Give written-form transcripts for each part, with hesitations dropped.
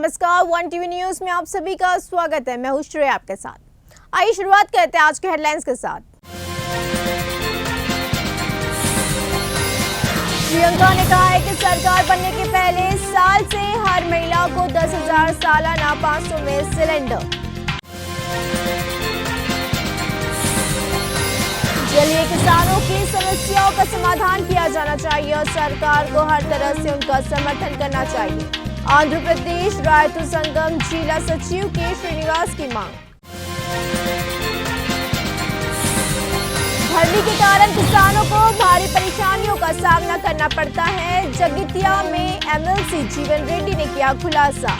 नमस्कार, one TV news में आप सभी का स्वागत है। मैं हूं श्रेया आपके साथ। आइए शुरुआत करते हैं आज के हेडलाइंस के साथ। प्रियंका ने कहा है कि सरकार बनने के पहले साल से हर महिला को 10,000 सालाना 500 में सिलेंडर। जलीय किसानों की समस्याओं का समाधान किया जाना चाहिए और सरकार को हर तरह से उनका समर्थन करना चाहिए। आंध्र प्रदेश रायतु संगम जिला सचिव के श्रीनिवास की मांग। भर्ती के कारण किसानों को भारी परेशानियों का सामना करना पड़ता है, जगितिया में एमएलसी जीवन रेड्डी ने किया खुलासा।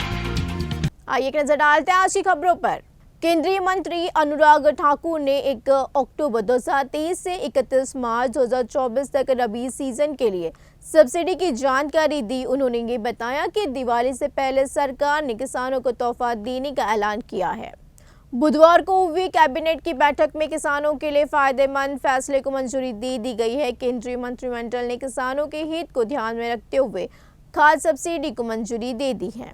आइए एक नजर डालते हैं आज की खबरों पर। केंद्रीय मंत्री अनुराग ठाकुर ने 1 अक्टूबर 2023 से 31 मार्च 2024 तक रबी सीजन के लिए सब्सिडी की जानकारी दी। उन्होंने ये बताया कि दिवाली से पहले सरकार ने किसानों को तोहफा देने का ऐलान किया है। बुधवार को हुई कैबिनेट की बैठक में किसानों के लिए फायदेमंद फैसले को मंजूरी दे दी गई है। केंद्रीय मंत्रिमंडल ने किसानों के हित को ध्यान में रखते हुए खाद सब्सिडी को मंजूरी दे दी है।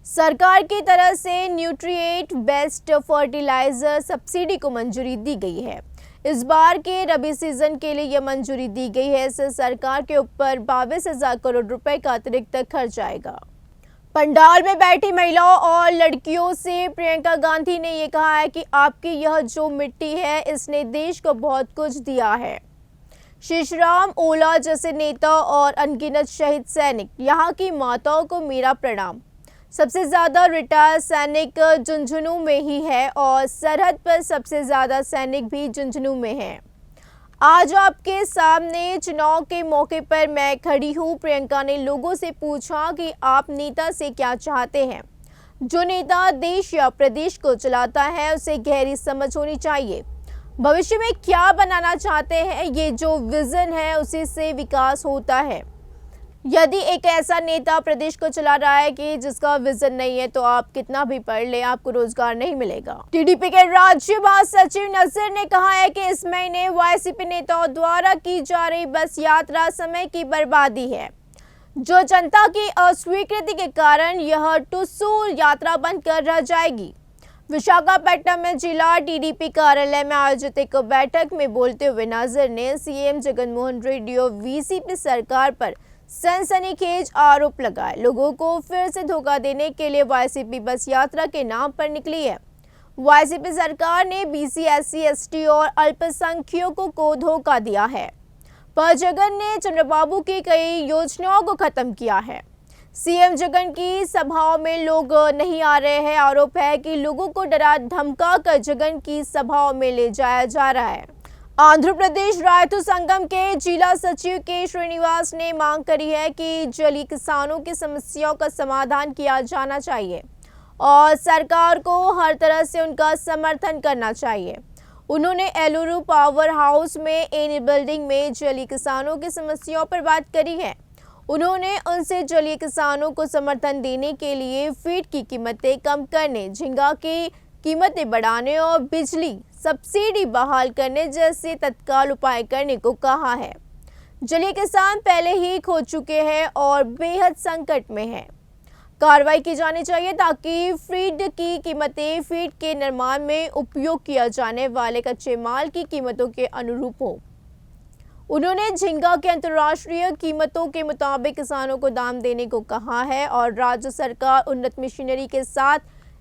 सरकार की तरफ से न्यूट्रिएंट बेस्ड फर्टिलाइजर सब्सिडी को मंजूरी दी गई है। इस बार के रबी सीजन के लिए यह मंजूरी दी गई है। इससे सरकार के ऊपर 22,000 करोड़ रुपए का अतिरिक्त खर्च आएगा। पंडाल में बैठी महिलाओं और लड़कियों से प्रियंका गांधी ने यह कहा है कि आपकी यह जो मिट्टी है इसने देश को बहुत कुछ दिया है। शेषराम ओला जैसे नेता और अनगिनत शहीद सैनिक, यहाँ की माताओं को मेरा प्रणाम। सबसे ज़्यादा रिटायर सैनिक झुंझुनू में ही है और सरहद पर सबसे ज़्यादा सैनिक भी झुंझुनू में हैं। आज आपके सामने चुनाव के मौके पर मैं खड़ी हूँ। प्रियंका ने लोगों से पूछा कि आप नेता से क्या चाहते हैं। जो नेता देश या प्रदेश को चलाता है उसे गहरी समझ होनी चाहिए। भविष्य में क्या बनाना चाहते हैं, ये जो विजन है उसी से विकास होता है। यदि एक ऐसा नेता प्रदेश को चला रहा है कि जिसका विजन नहीं है तो आप कितना भी पढ़ ले, आपको रोजगार नहीं मिलेगा। टीडीपी के राज्य महासचिव नजीर ने कहा है कि इस महीने वाईसीपी नेताओं द्वारा की जा रही बस यात्रा समय की बर्बादी है, जो जनता की अस्वीकृति के कारण यह टुस्सू यात्रा बनकर रह जाएगी। विशाखापट्टनम में जिला टीडीपी कार्यालय में आयोजित एक बैठक में बोलते हुए नजीर ने सीएम जगनमोहन रेड्डी और वीसीपी सरकार पर सनसनीखेज आरोप लगाए। लोगों को फिर से धोखा देने के लिए वाईसीपी बस यात्रा के नाम पर निकली है। वाईसीपी सरकार ने बीसी, एससी, एसटी और अल्पसंख्यकों को धोखा दिया है, पर जगन ने चंद्रबाबू की कई योजनाओं को खत्म किया है। सीएम जगन की सभाओं में लोग नहीं आ रहे हैं। आरोप है कि लोगों को डरा धमका कर जगन की सभाओं में ले जाया जा रहा है। आंध्र प्रदेश रायतु संगम के जिला सचिव के श्रीनिवास ने मांग करी है कि जलीय किसानों की समस्याओं का समाधान किया जाना चाहिए और सरकार को हर तरह से उनका समर्थन करना चाहिए। उन्होंने एलुरु पावर हाउस में एनी बिल्डिंग में जलीय किसानों की समस्याओं पर बात करी है। उन्होंने उनसे जलीय किसानों को समर्थन देने के लिए फीड की कीमतें कम करने, झींगा की कीमतें बढ़ाने और बिजली सब्सिडी बहाल करने जैसे तत्काल उपाय करने को कहा है। जलीय किसान पहले ही खो चुके हैं और बेहद संकट में हैं। कार्रवाई की जानी चाहिए ताकि फीड की कीमतें फीड के निर्माण में उपयोग किया जाने वाले कच्चे माल की कीमतों के अनुरूप हो। उन्होंने झींगा के अंतर्राष्ट्रीय कीमतों के मुताबिक किसानों को दाम देने को कहा है और राज्य सरकार उन्नत मशीनरी के साथ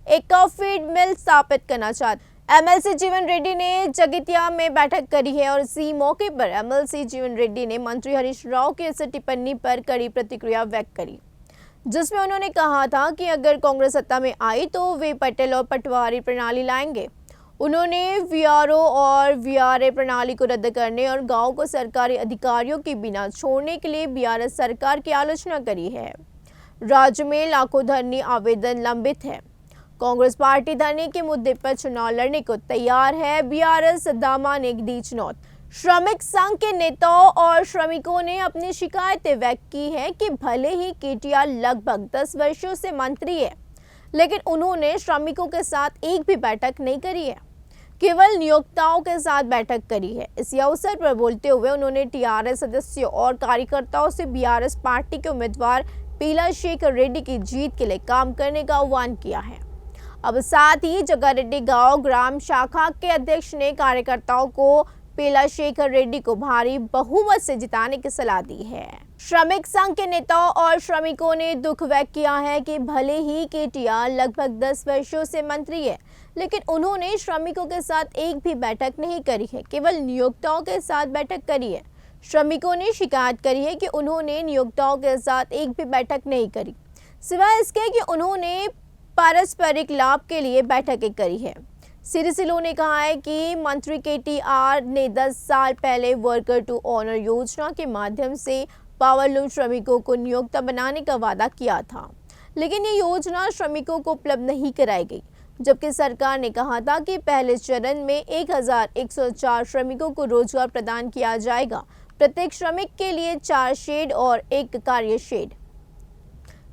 एक फीड मिल स्थापित करना चाहती। एमएलसी जीवन रेड्डी ने जगितिया में बैठक करी है और इसी मौके पर एमएलसी जीवन रेड्डी ने मंत्री हरीश राव की इस टिप्पणी पर कड़ी प्रतिक्रिया व्यक्त करी, जिसमें उन्होंने कहा था कि अगर कांग्रेस सत्ता में आई तो वे पटेल और पटवारी प्रणाली लाएंगे। उन्होंने वीआरओ और वीआरए प्रणाली को रद्द करने और गांव को सरकारी अधिकारियों के बिना छोड़ने के लिए बीआरएस सरकार की आलोचना करी है। राज्य में लाखों धरनी आवेदन लंबित है। कांग्रेस पार्टी धरने के मुद्दे पर चुनाव लड़ने को तैयार है। बीआरएस दामा ने दी चुनौती। श्रमिक संघ के नेताओं और श्रमिकों ने अपनी शिकायतें व्यक्त की है कि भले ही केटीआर लगभग 10 वर्षों से मंत्री है, लेकिन उन्होंने श्रमिकों के साथ एक भी बैठक नहीं करी है। केवल नियोक्ताओं के साथ बैठक करी है। इसी अवसर पर बोलते हुए उन्होंने टीआरएस सदस्यों और कार्यकर्ताओं से बीआरएस पार्टी के उम्मीदवार पीला शेखर रेड्डी की जीत के लिए काम करने का आह्वान किया है। अब साथ ही जगारेड्डी गांव ग्राम शाखा के अध्यक्ष ने कार्यकर्ताओं को पीला शेखर रेड्डी को भारी बहुमत से जिताने की सलाह दी है। श्रमिक संघ के नेताओं और श्रमिकों ने दुख व्यक्त किया है कि भले ही केटीआर लगभग 10 वर्षों से मंत्री है, लेकिन उन्होंने श्रमिकों के साथ एक भी बैठक नहीं करी है, केवल नियोक्ताओं के साथ बैठक करी है। श्रमिकों ने शिकायत करी है कि उन्होंने नियोक्ताओं के साथ एक भी बैठक नहीं करी, सिवाय इसके कि उन्होंने पारस्परिक लाभ के लिए बैठकें करी है। सिरिसिलो ने कहा है कि मंत्री केटीआर ने 10 साल पहले वर्कर टू ऑनर योजना के माध्यम से पावरलूम श्रमिकों को नियोक्ता बनाने का वादा किया था, लेकिन ये योजना श्रमिकों को उपलब्ध नहीं कराई गई, जबकि सरकार ने कहा था कि पहले चरण में 1104 श्रमिकों को रोजगार प्रदान किया जाएगा। प्रत्येक श्रमिक के लिए 4 शेड और 1 कार्य शेड।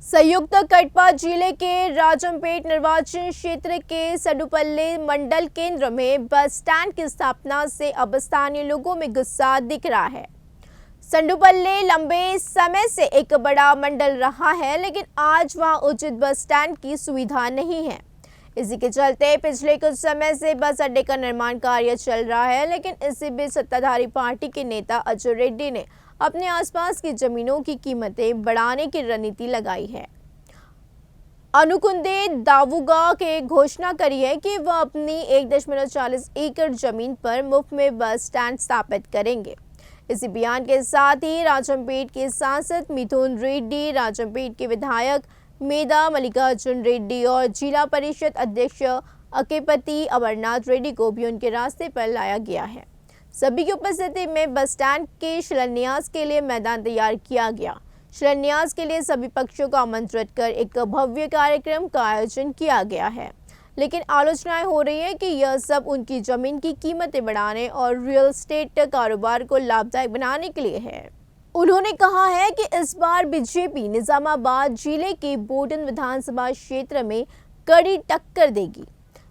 संयुक्त कटपा जिले के राजमपेट निर्वाचन क्षेत्र के सडुपल्ले मंडल केंद्र में बस स्टैंड की स्थापना से अब स्थानीय लोगों में गुस्सा दिख रहा है। सडुपल्ले लंबे समय से एक बड़ा मंडल रहा है, लेकिन आज वहां उचित बस स्टैंड की सुविधा नहीं है। इसी के चलते पिछले कुछ समय से बस अड्डे का निर्माण कार्य चल रहा है, लेकिन इसी बीच सत्ताधारी पार्टी के नेता अजय रेड्डी ने अपने आसपास की जमीनों की कीमतें बढ़ाने की रणनीति लगाई है। अनुकुंदे दावुगा के घोषणा करी है कि वह अपनी 1.40 एकड़ जमीन पर मुफ्त में बस स्टैंड स्थापित करेंगे। इसी बयान के साथ ही राजमपेट के सांसद मिथुन रेड्डी, राजमपेट के विधायक मेधा मल्लिकार्जुन रेड्डी और जिला परिषद अध्यक्ष अकेपति अमरनाथ रेड्डी को भी उनके रास्ते पर लाया गया है। सभी की उपस्थिति में बस स्टैंड के शिलान्यास के लिए मैदान तैयार किया गया। शिलान्यास के लिए सभी पक्षों को आमंत्रित कर एक भव्य कार्यक्रम का आयोजन किया गया है, लेकिन आलोचनाएं हो रही है कि यह सब उनकी जमीन की कीमतें बढ़ाने और रियल एस्टेट कारोबार को लाभदायक बनाने के लिए है। उन्होंने कहा है कि इस बार बीजेपी निजामाबाद जिले के बोडन विधानसभा क्षेत्र में कड़ी टक्कर देगी।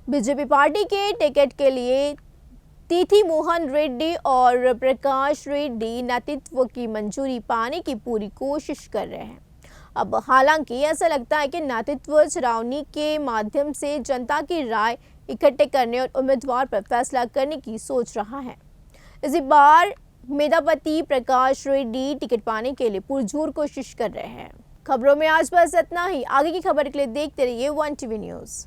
बीजेपी पार्टी के टिकट के लिए तिथि मोहन रेड्डी और प्रकाश रेड्डी नेतृत्व की मंजूरी पाने की पूरी कोशिश कर रहे हैं। अब हालांकि ऐसा लगता है कि नेतृत्व छावनी के माध्यम से जनता की राय इकट्ठे करने और उम्मीदवार पर फैसला करने की सोच रहा है। इसी बार मेधापति प्रकाश रेड्डी टिकट पाने के लिए पुरजोर कोशिश कर रहे हैं। खबरों में आज बस इतना ही। आगे की खबर के लिए देखते रहिए 1 TV न्यूज़।